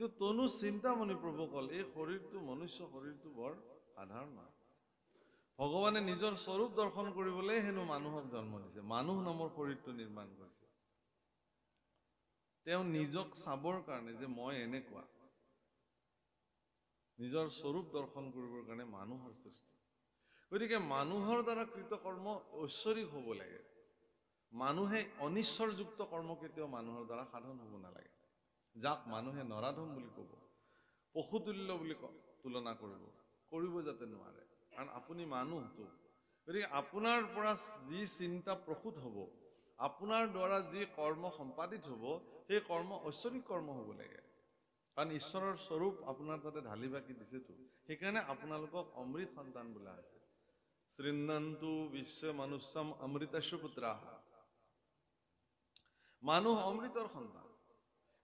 কিন্তু তনু চিন্তামণি প্ৰভু কল এই শৰীৰটো মনুষ্য শৰীৰটো বৰ সাধাৰণ নহয়। ভগৱানে নিজৰ স্বৰূপ দৰ্শন কৰিবলৈ হেনো মানুহক জন্ম দিছে, মানুহ নামৰ শৰীৰটো নিৰ্মাণ কৰিছে। তেওঁ নিজক চাবৰ কাৰণে যে মই এনেকুৱা, নিজৰ স্বৰূপ দৰ্শন কৰিবৰ কাৰণে মানুহৰ সৃষ্টি। গতিকে মানুহৰ দ্বাৰা কৃতকৰ্ম ঐশ্বৰিক হ'ব লাগে। মানুহে অনিশ্বৰযুক্ত কৰ্ম কেতিয়াও মানুহৰ দ্বাৰা সাধন হ'ব নালাগে। যাক মানুহে নৰাধম বুলি ক'ব, পশুতুল্য বুলি তুলনা কৰিব যাতে নোৱাৰে। কাৰণ আপুনি মানুহটো। গতিকে আপোনাৰ পৰা যি চিন্তা প্ৰসূত হ'ব, আপোনাৰ দ্বাৰা যি কৰ্ম সম্পাদিত হ'ব, সেই কৰ্ম ঐশ্বৰিক কৰ্ম হ'ব লাগে। কাৰণ ঈশ্বৰৰ স্বৰূপ আপোনাৰ তাতে ঢালি বাকি দিছেতো। সেইকাৰণে আপোনালোকক অমৃত সন্তান বোলা হৈছে। শৃণ্বন্তু বিশ্ব মনুষ্যম অমৃতস্য পুত্ৰাঃ। মানুহ অমৃতৰ সন্তান।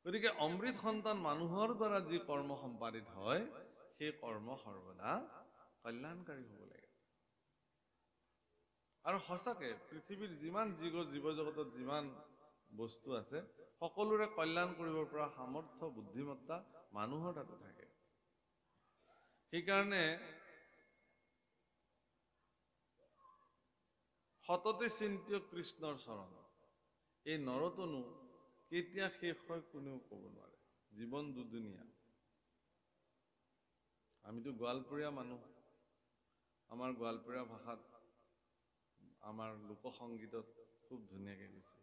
গতিকে অমৃত সন্তান মানুহৰ দ্বাৰা যি কৰ্ম সম্পাদিত হয়, সেই কৰ্ম সৰ্বদা কল্যাণকাৰী হ'ব লাগে। আৰু সঁচাকে পৃথিৱীৰ যিমান জীৱ জগতত যিমান বস্তু আছে, সকলোৰে কল্যাণ কৰিবৰ পৰা সামৰ্থ্য বুদ্ধিমত্তা মানুহৰ তাতে থাকে। সেইকাৰণে সততে চিন্ত্য কৃষ্ণৰ চৰণ, এই নৰতনু কেতিয়া শেষ হয় কোনেও ক'ব নোৱাৰে। জীৱন দুদুনীয়া। আমিতো গোৱালপৰীয়া মানুহ। আমাৰ গোৱালপৰীয়া ভাষাত আমাৰ লোকসংগীতত খুব ধুনীয়াকে কৈছে,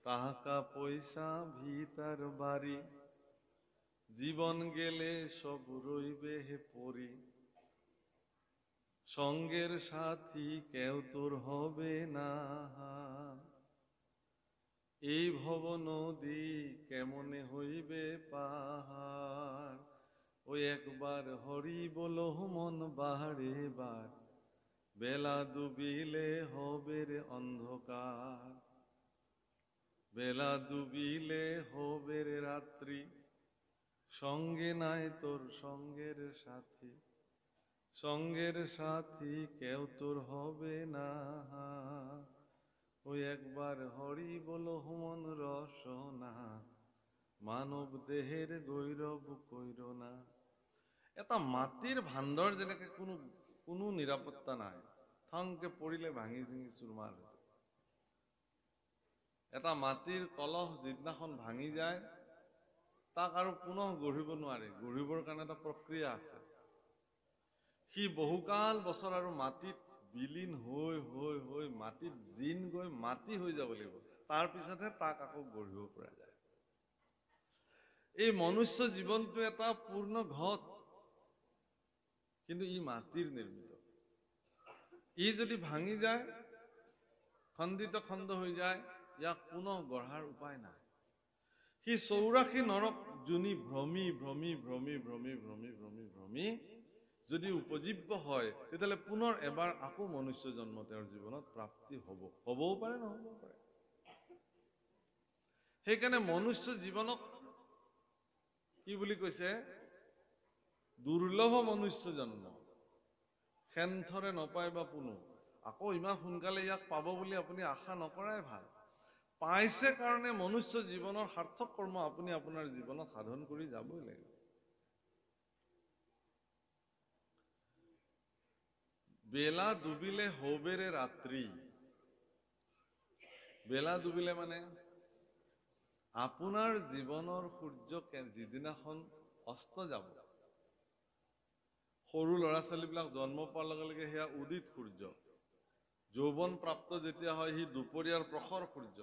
টাকা পয়সা ভিতার বাড়ি জীবন গেলে সব রইবে হে পরি, সঙ্গের সাথী কেউ তোর হবে না, এই ভব নদী কেমনে হইবে পাহাড়, ওই একবার হরি বলো মন বাহারে বার, বেলা ডুবিলে হবে রে অন্ধকার, বেলা ডুবিলে হবে রে রাত্রি, সঙ্গে নাই তোর সঙ্গের সাথী, সঙ্গের সাথী কেউ তোর হবে না, ওই একবার হরি বলো মন রসনা, মানৱ দেহেৰ গৈৰৱ কইৰ না। এটা মাটিৰ ভাণ্ডৰ যেনেকে কোনো নিৰাপত্তা নাই, থংকে পৰিলে ভাঙি চিঙি চুৰমাৰ হৈ যায়। এটা মাটিৰ কলহ যিদিনাখন ভাঙি যায়, তাক আৰু পুনৰ গঢ়িব নোৱাৰে। গঢ়িবৰ কাৰণে এটা প্ৰক্ৰিয়া আছে। সি বহুকাল বছৰ আৰু মাটিত বিলীন হৈ হৈ হৈ মাটিত জিন গৈ মাটি হৈ যাব লাগিব, তাৰ পিছতহে তাক আকৌ গঢ়িব পৰা যায়। এই মনুষ্য জীৱনটো এটা পূৰ্ণ ঘট, কিন্তু ই মাটিৰ নিৰ্মিত। ই যদি ভাঙি যায়, খণ্ডিত খণ্ড হৈ যায়, ইয়াক পুনৰ গঢ়াৰ উপায় নাই। সি 84 নৰক যোনি ভ্ৰমি ভ্ৰমি ভ্ৰমি ভ্ৰমি ভ্ৰমি ভ্ৰমি ভ্ৰমি যদি উপজীব্য হয়, তেতিয়াহ'লে পুনৰ এবাৰ আকৌ মনুষ্য জন্ম তেওঁৰ জীৱনত প্ৰাপ্তি হ'বও পাৰে, নহ'বও পাৰে। সেইকাৰণে মনুষ্য জীৱনক কি বুলি কৈছে? দুৰ্লভ মনুষ্য জন্ম, সেন্থৰে নপায় বা পুনু। আকৌ ইমান সোনকালে ইয়াক পাব বুলি আপুনি আশা নকৰাই ভাল। পাইছে কাৰণে মনুষ্য জীৱনৰ সাৰ্থক কৰ্ম আপুনি আপোনাৰ জীৱনত সাধন কৰি যাবই লাগিব। বেলা ডুবিলে হবেৰে ৰাত্ৰি। বেলা ডুবিলে মানে আপোনাৰ জীৱনৰ সূৰ্য যিদিনাখন অস্ত যাব, সৰু ল'ৰা ছোৱালীবিলাক জন্ম পোৱাৰ লগে লগে সেয়া উদিত সূৰ্য। যৌৱন প্ৰাপ্ত যেতিয়া হয়, সি দুপৰীয়াৰ প্ৰখৰ সূৰ্য।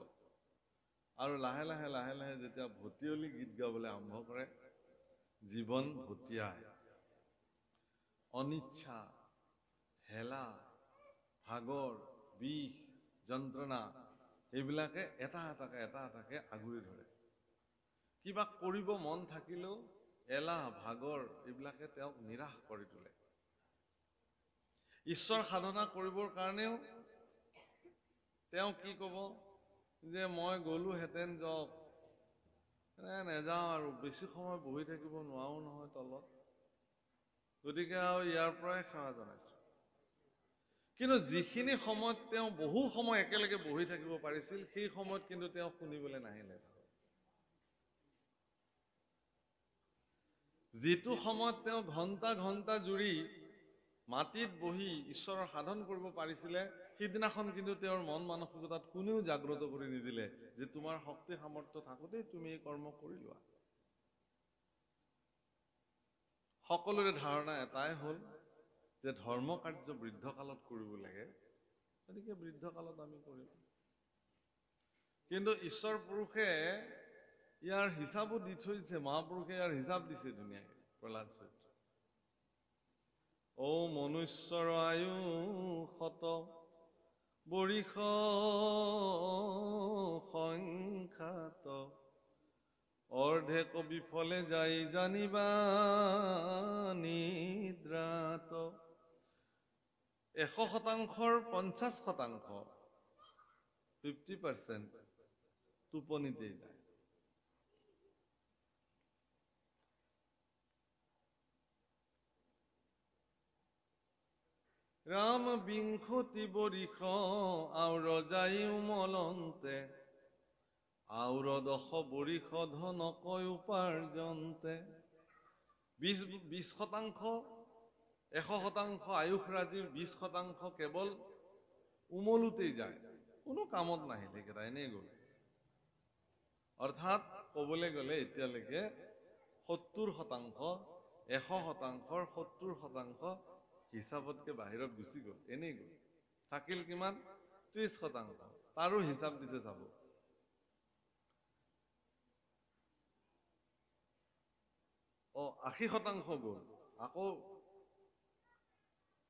আৰু লাহে লাহে লাহে লাহে যেতিয়া ভটিয়লি গীত গাবলৈ আৰম্ভ কৰে, জীৱন ভটিয়ায়। অনিচ্ছা, হেলা, ভাগৰ, বিষ, যন্ত্ৰণা এইবিলাকে এটা এটাকে আগুৰি ধৰে। কিবা কৰিব মন থাকিলেও এলাহ, ভাগৰ এইবিলাকে তেওঁক নিৰাশ কৰি তোলে। ঈশ্বৰ সাধনা কৰিবৰ কাৰণেও তেওঁ কি ক'ব যে মই গ'লোহেঁতেন যাওক, নেযাওঁ আৰু বেছি সময় বহি থাকিব নোৱাৰো নহয় তলত, গতিকে আৰু ইয়াৰ পৰাই সেৱা জনাইছো। কিন্তু যিখিনি সময়ত তেওঁ বহু সময় একেলগে বহি থাকিব পাৰিছিল, সেই সময়ত কিন্তু তেওঁ শুনিবলৈ নাহিলে। যিটো সময়ত তেওঁ ঘণ্টা ঘণ্টা জুৰি মাটিত বহি ঈশ্বৰৰ সাধন কৰিব পাৰিছিলে, সিদিনাখন কিন্তু তেওঁৰ মন মানসিকতাত কোনেও জাগ্ৰত কৰি নিদিলে যে তোমাৰ শক্তি সামৰ্থ্য থাকোঁতেই তুমি এই কৰ্ম কৰি লোৱা। সকলোৰে ধাৰণা এটাই হ'ল যে ধৰ্ম কাৰ্য বৃদ্ধকালত কৰিব লাগে, গতিকে বৃদ্ধকালত আমি কৰিম। কিন্তু ঈশ্বৰ পুৰুষে ইয়াৰ হিচাপো দি থৈছে, মহাপুৰুষে ইয়াৰ হিচাপ দিছে ধুনীয়াকৈ প্ৰহ্লাদ চৰিত্ৰ। ঔ মনুষ্যৰ আয়ু শত বৰিষ সংখ্যাত, অৰ্ধে কবি ফলে যাই জানিবা নিদ্ৰাত। 100%ৰ 50%, 50% টোপনিতেই যায়। ৰাম বিংশতি বৰিষ আউৰ যাই উমলন্তে, আউৰ 10 বৰিষ ধনকৈ উপাৰ্জন্তে। 20%, 100% আয়ুসৰাজিৰ 20% কেৱল উমলোতেই যায়, কোনো কামত নাহিল, সেইকেইটা এনেই গ'ল। অৰ্থাৎ ক'বলৈ গ'লে এতিয়ালৈকে 70%, 100%ৰ 70% হিচাপতকে বাহিৰত গুচি গ'ল, এনেই গ'ল। থাকিল কিমান? 30%। তাৰো হিচাপ দিছে চাব। অ 80% গ'ল, আকৌ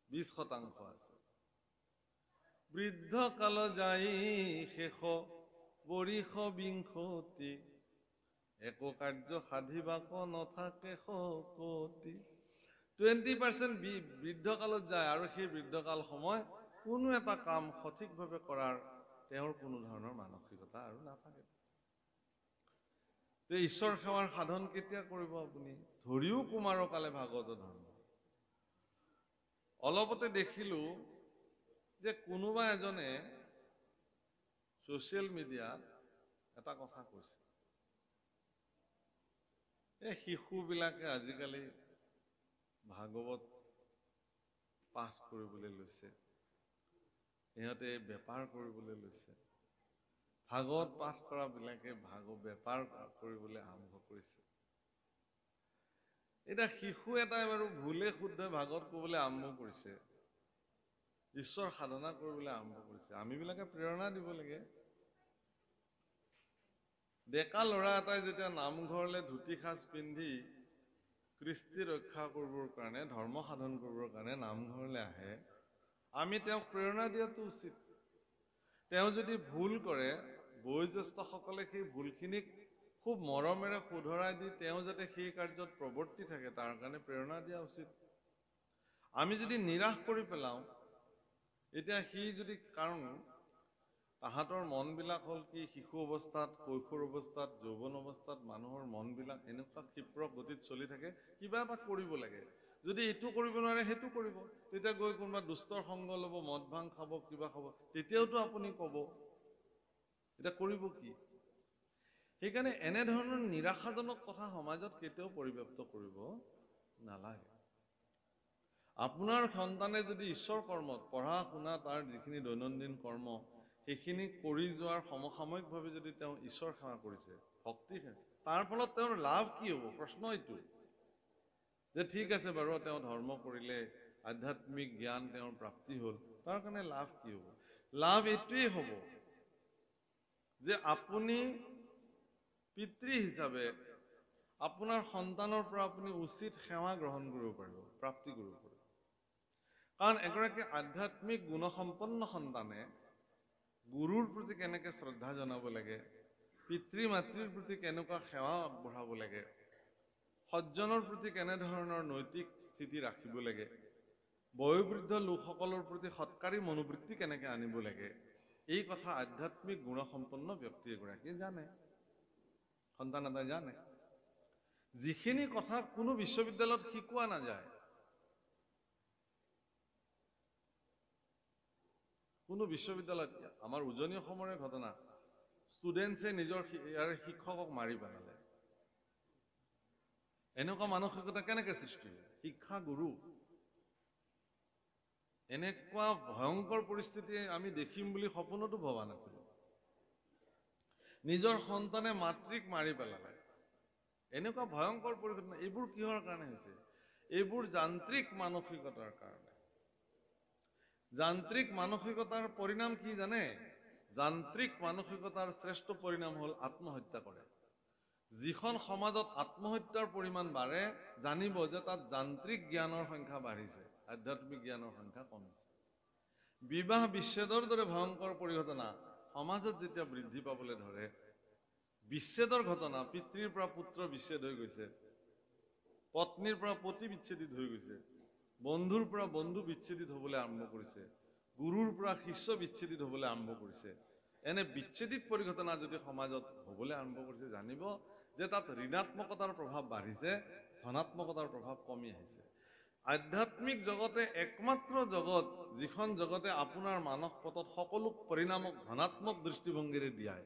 20% আছে। বৃদ্ধ কাল যাই শেষ বৰিষ বিংশতি, একো কাৰ্য সাধিবাক নথাকে শকতি। 20% বৃদ্ধকালত যায়, আৰু সেই বৃদ্ধকাল সময় কোনো এটা কাম সঠিকভাৱে কৰাৰ তেওঁৰ কোনো ধৰণৰ মানসিকতা আৰু নাথাকে। ঈশ্বৰ সেৱাৰ সাধন কেতিয়া কৰিব আপুনি? ধৰিও কুমাৰৰ কালে ভাগৱত ধৰ্ম। অলপতে দেখিলো যে কোনোবা এজনে ছ'চিয়েল মিডিয়াত এটা কথা কৈছে, এই শিশুবিলাকে আজিকালি ভাগৱত পাঠ কৰিবলৈ লৈছে, সিহঁতে বেপাৰ কৰিবলৈ লৈছে। ভাগৱত পাঠ কৰাবিলাকে বেপাৰ কৰিবলৈ আৰম্ভ কৰিছে। এতিয়া শিশু এটাই বাৰু ভুলে শুদ্ধ ভাগৱত ক'বলৈ আৰম্ভ কৰিছে, ঈশ্বৰ সাধনা কৰিবলৈ আৰম্ভ কৰিছে, আমিবিলাকে প্ৰেৰণা দিব লাগে। ডেকা ল'ৰা এটাই যেতিয়া নামঘৰলৈ ধুতি সাজ পিন্ধি কৃষ্টি ৰক্ষা কৰিবৰ কাৰণে, ধৰ্ম সাধন কৰিবৰ কাৰণে নামঘৰলৈ আহে, আমি তেওঁক প্ৰেৰণা দিয়াটো উচিত। তেওঁ যদি ভুল কৰে, বয়োজ্যেষ্ঠসকলে সেই ভুলখিনিক খুব মৰমেৰে শুধৰাই দি তেওঁ যাতে সেই কাৰ্যত প্ৰৱৰ্তি থাকে, তাৰ কাৰণে প্ৰেৰণা দিয়া উচিত। আমি যদি নিৰাশ কৰি পেলাওঁ, এতিয়া সি যদি, কাৰণ তাহাঁতৰ মনবিলাক হ'ল কি, শিশু অৱস্থাত, কৈশোৰ অৱস্থাত, যৌৱন অৱস্থাত মানুহৰ মনবিলাক এনেকুৱা ক্ষিপ্ৰ গতিত চলি থাকে, কিবা এটা কৰিব লাগে। যদি এইটো কৰিব নোৱাৰে সেইটো কৰিব, তেতিয়া গৈ কোনোবা দুষ্টৰ সংগ ল'ব, মদ ভাং খাব, কিবা খাব, তেতিয়াওতো আপুনি ক'ব। এতিয়া কৰিব কি? সেইকাৰণে এনেধৰণৰ নিৰাশাজনক কথা সমাজত কেতিয়াও পৰিব্যাপ্ত কৰিব নালাগে। আপোনাৰ সন্তানে যদি ঈশ্বৰ কৰ্মত, পঢ়া শুনা, তাৰ যিখিনি দৈনন্দিন কৰ্ম, সেইখিনি কৰি যোৱাৰ সমসাময়িকভাৱে যদি তেওঁ ঈশ্বৰ সেৱা কৰিছে, ভক্তি, তাৰ ফলত তেওঁৰ লাভ কি হ'ব? প্ৰশ্ন এইটো যে ঠিক আছে বাৰু, তেওঁ ধৰ্ম কৰিলে, আধ্যাত্মিক জ্ঞান তেওঁৰ প্ৰাপ্তি হ'ল, তাৰ কাৰণে লাভ কি হ'ব? লাভ এইটোৱেই হ'ব যে আপুনি পিতৃ হিচাপে আপোনাৰ সন্তানৰ পৰা আপুনি উচিত সেৱা গ্ৰহণ কৰিব পাৰিব, প্ৰাপ্তি কৰিব পাৰিব। কাৰণ এগৰাকী আধ্যাত্মিক গুণসম্পন্ন সন্তানে গুৰুৰ প্ৰতি কেনেকৈ শ্ৰদ্ধা জনাব লাগে, পিতৃ মাতৃৰ প্ৰতি কেনেকুৱা সেৱা আগবঢ়াব লাগে, সজ্জনৰ প্ৰতি কেনেধৰণৰ নৈতিক স্থিতি ৰাখিব লাগে, বয়োবৃদ্ধ লোকসকলৰ প্ৰতি সৎকাৰী মনোবৃত্তি কেনেকৈ আনিব লাগে, এই কথা আধ্যাত্মিক গুণসম্পন্ন ব্যক্তি এগৰাকীয়ে জানে, সন্তান এটাই জানে। যিখিনি কথা কোনো বিশ্ববিদ্যালয়ত শিকোৱা নাযায়, কোনো বিশ্ববিদ্যালয়ত, আমাৰ উজনি অসমৰে ঘটনা, ষ্টুডেণ্টছে নিজৰ শিক্ষকক মাৰি পেলালে। এনেকুৱা মানসিকতা কেনেকৈ সৃষ্টি হয়? শিক্ষা গুৰু। এনেকুৱা ভয়ংকৰ পৰিস্থিতি আমি দেখিম বুলি সপোনতো ভবা নাছিলো। নিজৰ সন্তানে মাতৃক মাৰি পেলালে, এনেকুৱা ভয়ংকৰ পৰিঘটনা। এইবোৰ কিহৰ কাৰণে হৈছে? এইবোৰ যান্ত্ৰিক মানসিকতাৰ কাৰণে। যান্ত্ৰিক মানসিকতাৰ পৰিণাম কি জানে? যান্ত্ৰিক মানসিকতাৰ শ্ৰেষ্ঠ পৰিণাম হ'ল আত্মহত্যা কৰে। যিখন সমাজত আত্মহত্যাৰ পৰিমাণ বাঢ়ে, জানিব যে তাত যান্ত্ৰিক জ্ঞানৰ সংখ্যা বাঢ়িছে, আধ্যাত্মিক জ্ঞানৰ সংখ্যা কমিছে। বিবাহ বিচ্ছেদৰ দৰে ভয়ংকৰ পৰিঘটনা সমাজত যেতিয়া বৃদ্ধি পাবলৈ ধৰে, বিচ্ছেদৰ ঘটনা, পিতৃৰ পৰা পুত্ৰ বিচ্ছেদ হৈ গৈছে, পত্নীৰ পৰা পতি বিচ্ছেদিত হৈ গৈছে, বন্ধুৰ পৰা বন্ধু বিচ্ছেদিত হ'বলৈ আৰম্ভ কৰিছে, গুৰুৰ পৰা শিষ্য বিচ্ছেদিত হ'বলৈ আৰম্ভ কৰিছে। এনে বিচ্ছেদিত পৰিঘটনা যদি সমাজত হ'বলৈ আৰম্ভ কৰিছে, জানিব যে তাত ঋণাত্মকতাৰ প্ৰভাৱ বাঢ়িছে, ধনাত্মকতাৰ প্ৰভাৱ কমি আহিছে। আধ্যাত্মিক জগতে একমাত্ৰ জগত, যিখন জগতে আপোনাৰ মানস পথত সকলো পৰিণামক ধনাত্মক দৃষ্টিভংগীৰে দিয়ায়।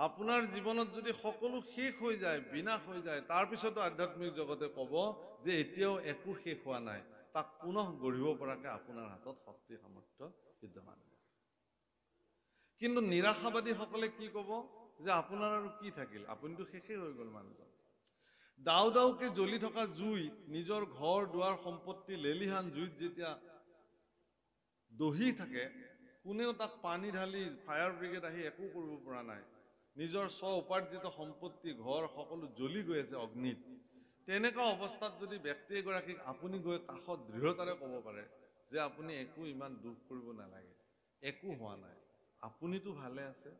আপোনাৰ জীৱনত যদি সকলো শেষ হৈ যায়, বিনাশ হৈ যায়, তাৰপিছতো আধ্যাত্মিক জগতে ক'ব যে এতিয়াও একো শেষ হোৱা নাই, তাক পুনঃ গঢ়িব পৰাকৈ আপোনাৰ হাতত শক্তি সামৰ্থ্য বিদ্যমান আছে। কিন্তু নিৰাশাবাদীসকলে কি ক'ব? যে আপোনাৰ আৰু কি থাকিল, আপুনিতো শেষেই হৈ গ'ল মানুহজন। দাও দাওকে জ্বলি থকা জুইত নিজৰ ঘৰ দুৱাৰ সম্পত্তি লেলিহান জুইত যেতিয়া দহি থাকে, কোনেও তাক পানী ঢালি ফায়াৰ ব্ৰিগেড আহি একো কৰিব পৰা নাই। নিজৰ স্ব উপাৰ্জিত সম্পত্তি ঘৰ সকলো জ্বলি গৈ আছে অগ্নিত। তেনেকুৱা অৱস্থাত যদি ব্যক্তি এগৰাকীক আপুনি গৈ কাষত দৃঢ়তাৰে ক'ব পাৰে যে আপুনি একো ইমান দুখ কৰিব নালাগে, একো হোৱা নাই, আপুনিতো ভালে আছে,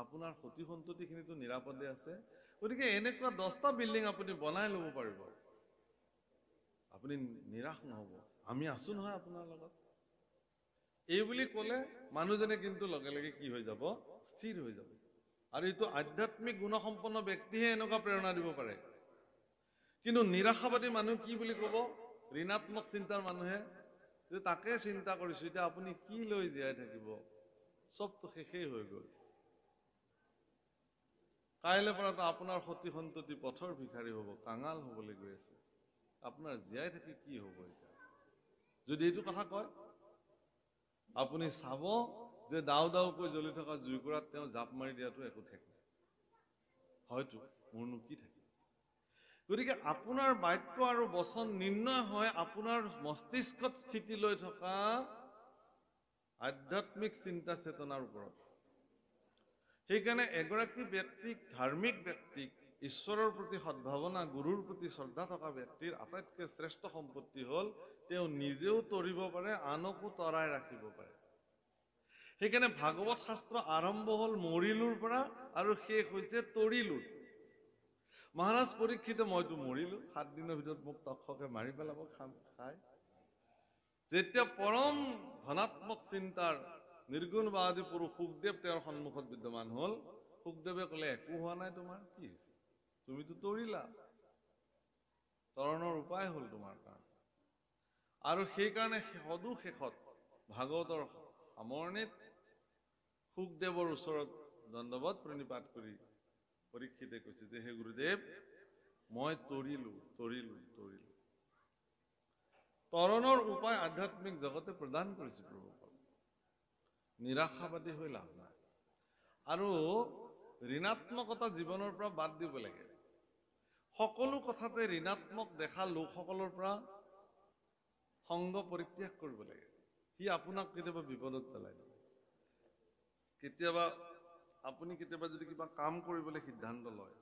আপোনাৰ সতি সন্ততিখিনিতো নিৰাপদে আছে, গতিকে এনেকুৱা 10টা বিল্ডিং আপুনি বনাই ল'ব পাৰিব, আপুনি নিৰাশ নহ'ব, আমি আছো নহয় আপোনাৰ লগত। এই বুলি ক'লে মানুহজনে কিন্তু লগে লগে কি হৈ যাব? স্থিৰ হৈ যাব। আৰু এইটো আধ্যাত্মিক গুণসম্পন্ন ব্যক্তিহে এনেকুৱা প্ৰেৰণা দিব পাৰে। কিন্তু নিৰাশাবাদী মানুহ কি বুলি ক'ব? ঋণাত্মক চিন্তাৰ মানুহে যে তাকে চিন্তা কৰিছো, এতিয়া আপুনি কি লৈ জীয়াই থাকিব, চবতো শেষেই হৈ গ'ল। কাইলৈ পৰাতো আপোনাৰ সতি সন্ততি পথৰ ভিখাৰী হ'ব, কাঙাল হ'বলৈ গৈ আছে, আপোনাৰ জীয়াই থাকি কি হ'ব এতিয়া? যদি এইটো কথা কয়, আপুনি চাব যে দাও দাওকৈ জ্বলি থকা জুইকুৰাত তেওঁ জাপ মাৰি দিয়াটো একো ঠিক নাই। হয়তো মোৰনো কি থাকিল? গতিকে আপোনাৰ বাক্য আৰু বচন নিৰ্ণয় হয় আপোনাৰ মস্তিষ্কত স্থিতি লৈ থকা আধ্যাত্মিক চিন্তা চেতনাৰ ওপৰত। সেইকাৰণে এগৰাকী ব্যক্তিক, ধাৰ্মিক ব্যক্তিক, ঈশ্বৰৰ প্ৰতি সদ্ভাৱনা, গুৰুৰ প্ৰতি শ্ৰদ্ধা থকা ব্যক্তিৰ আটাইতকৈ শ্ৰেষ্ঠ সম্পত্তি হ'ল তেওঁ নিজেও তৰিব পাৰে, আনকো তৰাই ৰাখিব পাৰে। সেইকাৰণে ভাগৱত শাস্ত্ৰ আৰম্ভ হ'ল মৰিলোৰ পৰা আৰু শেষ হৈছে তৰিলোৰ। মহাৰাজ পৰীক্ষিতে মইতো মৰিলো, 7 দিনৰ ভিতৰত মোক তক্ষকে মাৰি পেলাব খাই। যেতিয়া পৰম ধনাত্মক চিন্তাৰ নিৰ্গুণবাদী পুৰুষ সুখদেৱ তেওঁৰ সন্মুখত বিদ্যমান হ'ল, সুখদেৱে ক'লে একো হোৱা নাই তোমাৰ, কি হৈছে? তুমিতো তৰিলা, তৰণৰ উপায় হ'ল তোমাৰ কাৰণে। আৰু সেইকাৰণে সদু শেষত ভাগৱতৰ সামৰণিত সুখদেৱৰ ওচৰত দণ্ডৱত প্ৰণিপাত কৰি পৰীক্ষিতে কৈছে যে হে গুৰুদেৱ, মই তৰিলো। তৰণৰ উপায় আধ্যাত্মিক জগতে প্ৰদান কৰিছে প্ৰভুসকল। নিৰাশাবাদী হৈ লাভ নাই। আৰু ঋণাত্মকতা জীৱনৰ পৰা বাদ দিব লাগে। সকলো কথাতে ঋণাত্মক দেখা লোকসকলৰ পৰা সংগ পৰিত্যাগ কৰিব লাগে। সি আপোনাক কেতিয়াবা বিপদত পেলাই দিব। আপুনি কেতিয়াবা যদি কিবা কাম কৰিবলৈ সিদ্ধান্ত লয়,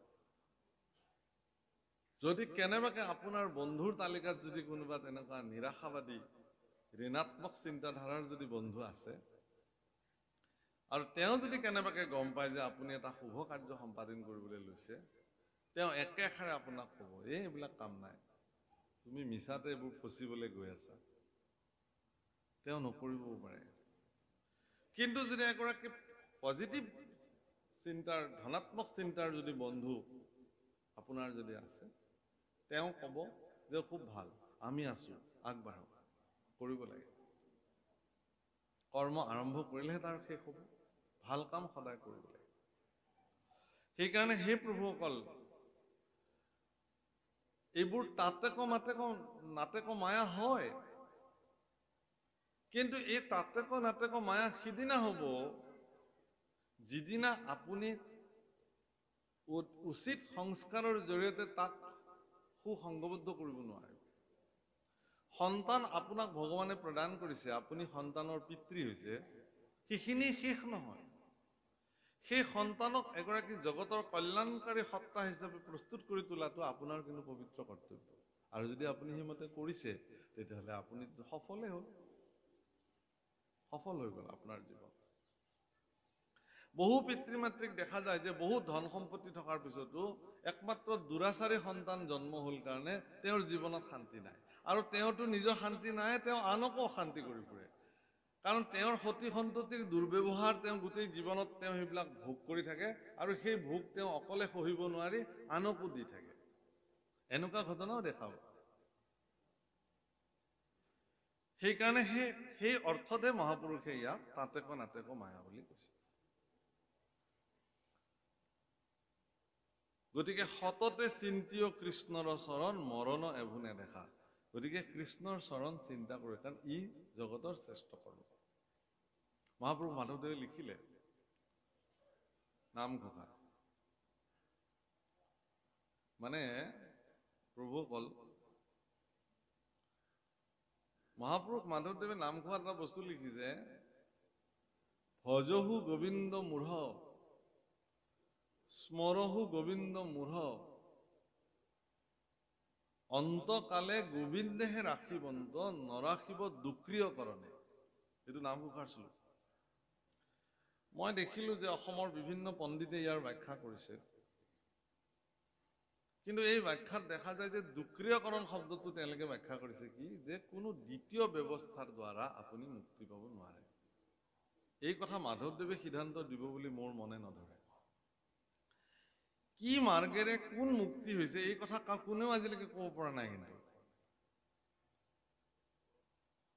যদি কেনেবাকে আপোনাৰ বন্ধুৰ তালিকাত যদি কোনোবা তেনেকুৱা নিৰাশাবাদী ঋণাত্মক চিন্তাধাৰাৰ যদি বন্ধু আছে, আৰু তেওঁ যদি কেনেবাকে গম পায় যে আপুনি এটা শুভ কাৰ্য সম্পাদন কৰিবলৈ লৈছে, তেওঁ একেষাৰে আপোনাক ক'ব, এইবিলাক কাম নাই, তুমি মিছাতে এইবোৰ ফচিবলৈ গৈ আছা। তেওঁ নকৰিবও পাৰে। কিন্তু যদি এগৰাকী পজিটিভ চিন্তাৰ, ধনাত্মক চিন্তাৰ যদি বন্ধু আপোনাৰ যদি আছে, তেওঁ ক'ব যে খুব ভাল, আমি আছো, আগবাঢ়ক, কৰিব লাগে। কৰ্ম আৰম্ভ কৰিলেহে তাৰ শেষ হ'ব। ভাল কাম সদায় কৰিব লাগে। সেইকাৰণে সেই প্ৰভুসকল, এইবোৰ তাতেক নাটেক মায়া হয়, কিন্তু এই তাতেক নাটেক মায়া সিদিনা হ'ব যিদিনা আপুনি উচিত সংস্কাৰৰ জৰিয়তে তাক সুসংগবদ্ধ কৰিব নোৱাৰে। সন্তান আপোনাক ভগৱানে প্ৰদান কৰিছে, আপুনি সন্তানৰ পিতৃ হৈছে, সেইখিনি শেষ নহয়। সেই সন্তানক এগৰাকী জগতৰ কল্যাণকাৰী সত্তা হিচাপে প্ৰস্তুত কৰি তোলাটো আপোনাৰ কিন্তু পবিত্ৰ কৰ্তব্য। আৰু যদি আপুনি সেইমতে কৰিছে, তেতিয়াহ'লে আপুনি সফলেই হ'ল, সফল হৈ গ'ল আপোনাৰ জীৱন। বহু পিতৃ মাতৃক দেখা যায় যে বহুত ধন সম্পত্তি থকাৰ পিছতো একমাত্ৰ দুৰাচাৰী সন্তান জন্ম হ'ল কাৰণে তেওঁৰ জীৱনত শান্তি নাই। আৰু তেওঁতো নিজৰ শান্তি নাই, তেওঁ আনকো অশান্তি কৰি ফুৰে। কাৰণ তেওঁৰ সতি সন্ততিৰ দুৰ্ব্যৱহাৰ তেওঁ গোটেই জীৱনত তেওঁ সেইবিলাক ভোগ কৰি থাকে, আৰু সেই ভোগ তেওঁ অকলে সহিব নোৱাৰি আনকো দি থাকে। এনেকুৱা ঘটনাও দেখাব। সেইকাৰণে সেই অৰ্থতে মহাপুৰুষে ইয়াক তাতেক নাটেক মায়া বুলি কৈছে। গতিকে সততে চিন্তিও কৃষ্ণৰ চৰণ মৰণ এভো নেদেখা। গতিকে কৃষ্ণৰ চৰণ চিন্তা কৰে, কাৰণ ই জগতৰ শ্ৰেষ্ঠ কৰ্ম। মহাপুৰুষ মাধৱদেৱে লিখিলে নামঘোষা, মানে প্ৰভুসকল, মহাপুৰুষ মাধৱদেৱে নামঘোষাত এটা বস্তু লিখিছে, ভজহু গোবিন্দ মূঢ় স্মৰহু গোবিন্দ মূঢ় অন্তকালে গোবিন্দেহে ৰাখিবন্ত নৰাখিব দুক্ৰিয় কৰণে। এইটো নামঘোষাৰ শ্লোক। মই দেখিলো যে অসমৰ বিভিন্ন পণ্ডিতে ইয়াৰ ব্যাখ্যা কৰিছে, কিন্তু এই ব্যাখ্যাত দেখা যায় যে দুক্ৰিয়কৰণ শব্দটো তেওঁলোকে ব্যাখ্যা কৰিছে কি, যে কোনো দ্বিতীয় ব্যৱস্থাৰ দ্বাৰা আপুনি মুক্তি পাব নোৱাৰে। এই কথা মাধৱদেৱে সিদ্ধান্ত দিব বুলি মোৰ মনে নধৰে। কি মাৰ্গেৰে কোন মুক্তি হৈছে এই কথা কোনেও আজিলৈকে ক'ব পৰা নাই। কিন্তু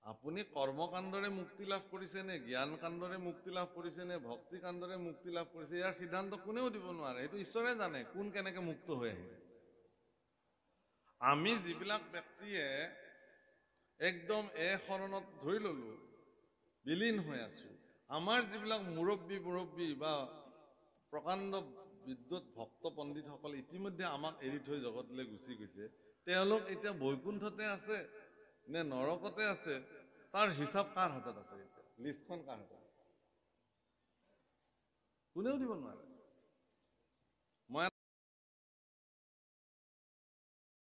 আপুনি কৰ্মকাণ্ডৰে মুক্তি লাভ কৰিছে নে, জ্ঞান কাণ্ডৰে মুক্তি লাভ কৰিছে নে, ভক্তি কাণ্ডৰে মুক্তি লাভ কৰিছে, ইয়াৰ সিদ্ধান্ত কোনেও দিব নোৱাৰে। এইটো ঈশ্বৰে জানে কোন কেনেকে মুক্ত হৈ আহিছে। আমি যিবিলাক ব্যক্তিয়ে একদম শৰণত ধৰি ললো, বিলীন হৈ আছো, আমাৰ যিবিলাক মুৰব্বী বা প্ৰকাণ্ড বিদ্যুৎ ভক্ত পণ্ডিতসকল ইতিমধ্যে আমাক এৰি থৈ জগতলৈ গুচি গৈছে, তেওঁলোক এতিয়া বৈকুণ্ঠতে আছে নে নৰকতে আছে, তাৰ হিচাপ কাৰ হাতত আছে? এতিয়া লিষ্টখন কাৰ হাতত? কোনেও দিব নোৱাৰে।